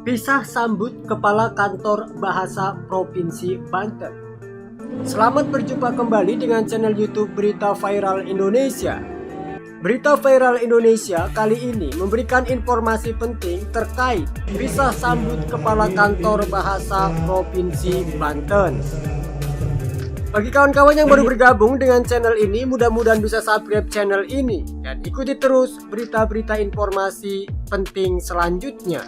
Pisah sambut Kepala Kantor Bahasa Provinsi Banten. Selamat berjumpa kembali dengan channel YouTube Berita Viral Indonesia. Berita Viral Indonesia kali ini memberikan informasi penting terkait pisah sambut Kepala Kantor Bahasa Provinsi Banten. Bagi kawan-kawan yang baru bergabung dengan channel ini, mudah-mudahan bisa subscribe channel ini dan ikuti terus berita-berita informasi penting selanjutnya.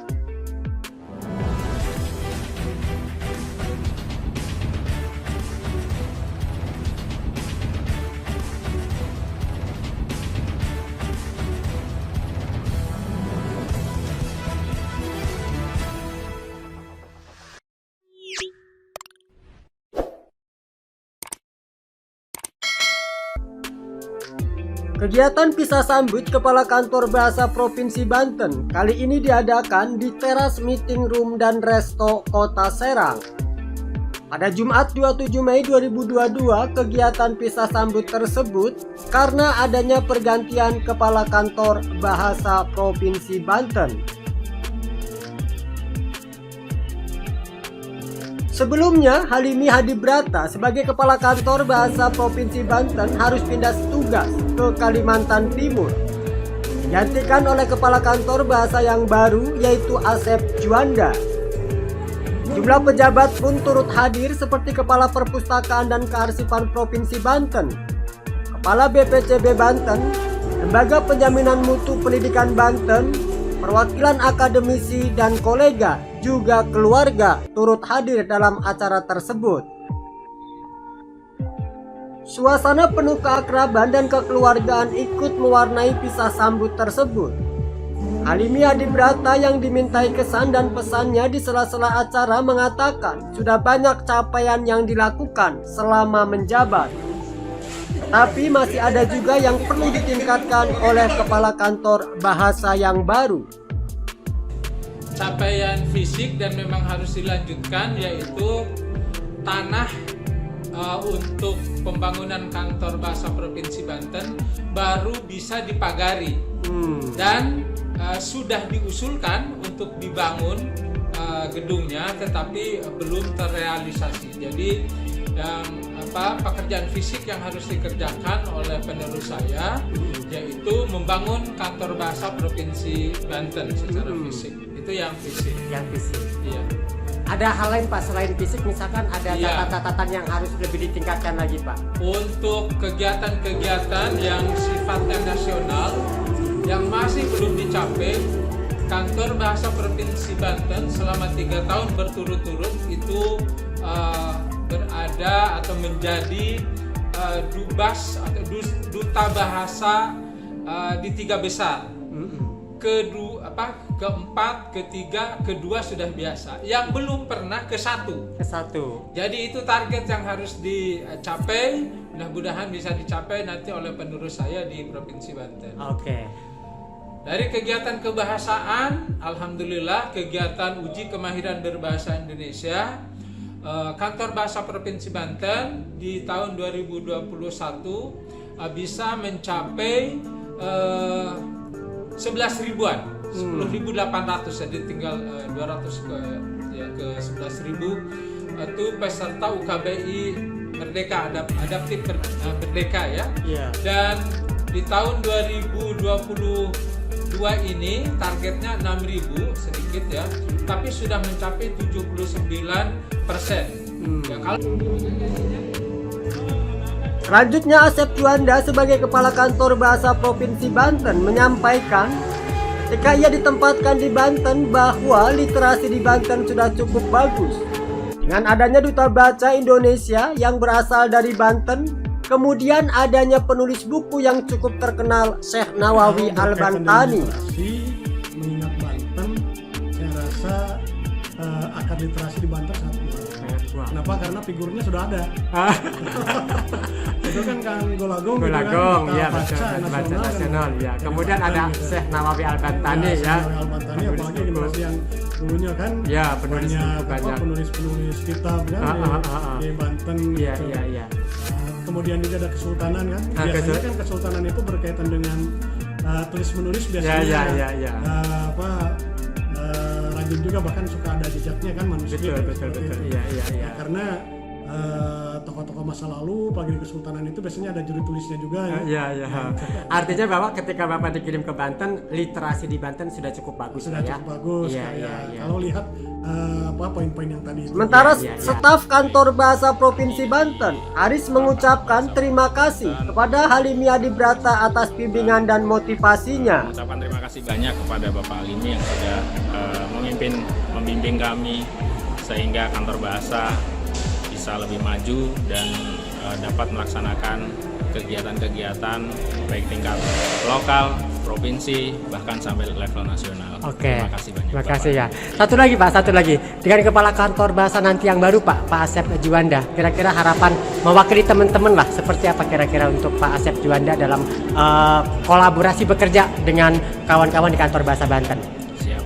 Kegiatan pisah sambut Kepala Kantor Bahasa Provinsi Banten kali ini diadakan di teras meeting room dan resto Kota Serang. Pada Jumat 27 Mei 2022, kegiatan pisah sambut tersebut karena adanya pergantian Kepala Kantor Bahasa Provinsi Banten. Sebelumnya, Halimi Hadibrata sebagai Kepala Kantor Bahasa Provinsi Banten harus pindah tugas ke Kalimantan Timur, digantikan oleh Kepala Kantor Bahasa yang baru yaitu Asep Juanda. Jumlah pejabat pun turut hadir seperti Kepala Perpustakaan dan Kearsipan Provinsi Banten, Kepala BPCB Banten, Lembaga Penjaminan Mutu Pendidikan Banten, perwakilan akademisi dan kolega juga keluarga turut hadir dalam acara tersebut. Suasana penuh keakraban dan kekeluargaan ikut mewarnai pisah sambut tersebut. Halimi Hadibrata yang dimintai kesan dan pesannya di sela-sela acara mengatakan sudah banyak capaian yang dilakukan selama menjabat. Tapi masih ada juga yang perlu ditingkatkan oleh Kepala Kantor Bahasa yang baru. Capaian fisik dan memang harus dilanjutkan yaitu tanah untuk pembangunan kantor bahasa Provinsi Banten baru bisa dipagari dan sudah diusulkan untuk dibangun gedungnya tetapi belum terrealisasi. Jadi pekerjaan fisik yang harus dikerjakan oleh penerus saya yaitu membangun kantor bahasa Provinsi Banten secara fisik. Itu yang fisik. Yang fisik. Iya. Ada hal lain Pak selain fisik, misalkan ada catatan-catatan yang harus lebih ditingkatkan lagi Pak? Untuk kegiatan-kegiatan yang sifatnya nasional yang masih belum dicapai, Kantor Bahasa Provinsi Banten selama 3 tahun berturut-turut itu berada atau menjadi dubas atau duta bahasa di 3 besar. Keempat, ketiga, kedua sudah biasa. Yang belum pernah ke satu. Jadi itu target yang harus dicapai. Mudah-mudahan bisa dicapai nanti oleh penerus saya di Provinsi Banten. Oke. Dari kegiatan kebahasaan, alhamdulillah kegiatan uji kemahiran berbahasa Indonesia, Kantor Bahasa Provinsi Banten di tahun 2021 bisa mencapai 11 ribuan, 10.800, jadi tinggal 200 ke 11.000 itu peserta UKBI Merdeka Adaptif Merdeka ya. Dan di tahun 2022 ini targetnya 6.000 sedikit ya, tapi sudah mencapai 79%. Ya, Selanjutnya Asep Juanda sebagai Kepala Kantor Bahasa Provinsi Banten menyampaikan ketika ia ditempatkan di Banten bahwa literasi di Banten sudah cukup bagus. Dengan adanya Duta Baca Indonesia yang berasal dari Banten, kemudian adanya penulis buku yang cukup terkenal Syekh Nawawi Al-Bantani. Mengingat Banten, saya rasa akar literasi di Banten sangat kuat. Kenapa? Karena figurnya sudah ada. Itu kan Golagong, ya baca nasional ya. Kemudian ada Syekh Nawawi Al-Bantani ya. Al-Bantani apalagi generasi yang dulunya kan penulis kitab kan di Banten. Iya. Kemudian juga ada kesultanan kan. Biasanya kan kesultanan itu berkaitan dengan tulis menulis biasanya. rajin juga, bahkan suka ada jejaknya kan manusia. Betul. Iya. Karena tokoh-tokoh masa lalu apalagi di Kesultanan itu biasanya ada juri tulisnya juga. Iya. Artinya bahwa ketika Bapak dikirim ke Banten, literasi di Banten sudah cukup bagus Sudah ya. cukup bagus. Iya. Kalau lihat poin-poin yang tadi. Sementara staf kantor bahasa Provinsi Banten, Aris mengucapkan terima kasih kepada Halimi Hadibrata atas bimbingan dan motivasinya. Mengucapkan terima kasih banyak kepada Bapak Halimi yang sudah membimbing kami sehingga kantor bahasa bisa lebih maju dan dapat melaksanakan kegiatan-kegiatan baik tingkat lokal, provinsi, bahkan sampai level nasional. Oke. Terima kasih banyak. Terima kasih ya. Satu lagi. Dengan kepala kantor bahasa nanti yang baru Pak Asep Juanda, kira-kira harapan mewakili teman-teman lah seperti apa kira-kira untuk Pak Asep Juanda dalam kolaborasi bekerja dengan kawan-kawan di kantor bahasa Banten. Siap.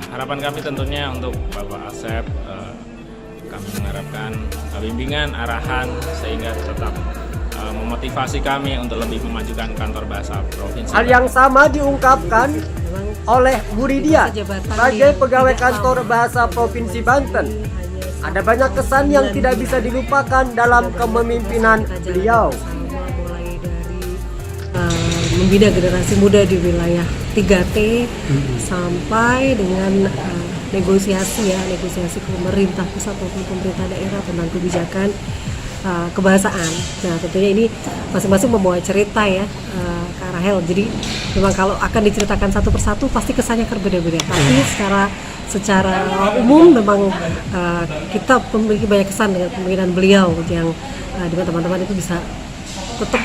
Harapan kami tentunya untuk Bapak Asep, kami mengharapkan bimbingan, arahan sehingga tetap memotivasi kami untuk lebih memajukan kantor bahasa provinsi. Hal yang sama diungkapkan oleh Bu Ridia sebagai pegawai kantor bahasa Provinsi Banten. Ada banyak kesan yang tidak bisa dilupakan dalam kepemimpinan beliau. Mulai dari membina generasi muda di wilayah 3T sampai dengan negosiasi pemerintah pusat maupun pemerintah daerah tentang kebijakan kebahasaan. Nah tentunya ini masing-masing membawa cerita ya Kak Rahel. Jadi memang kalau akan diceritakan satu persatu pasti kesannya berbeda-beda. Tapi secara umum memang kita memiliki banyak kesan dengan kepemimpinan beliau yang dengan teman-teman itu bisa tetap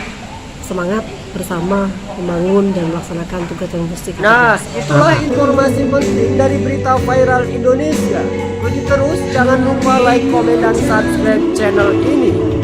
semangat bersama membangun dan melaksanakan tugas yang mesti kita Nah, itulah informasi penting dari berita viral Indonesia. Ikuti terus, jangan lupa like, komen, dan subscribe channel ini.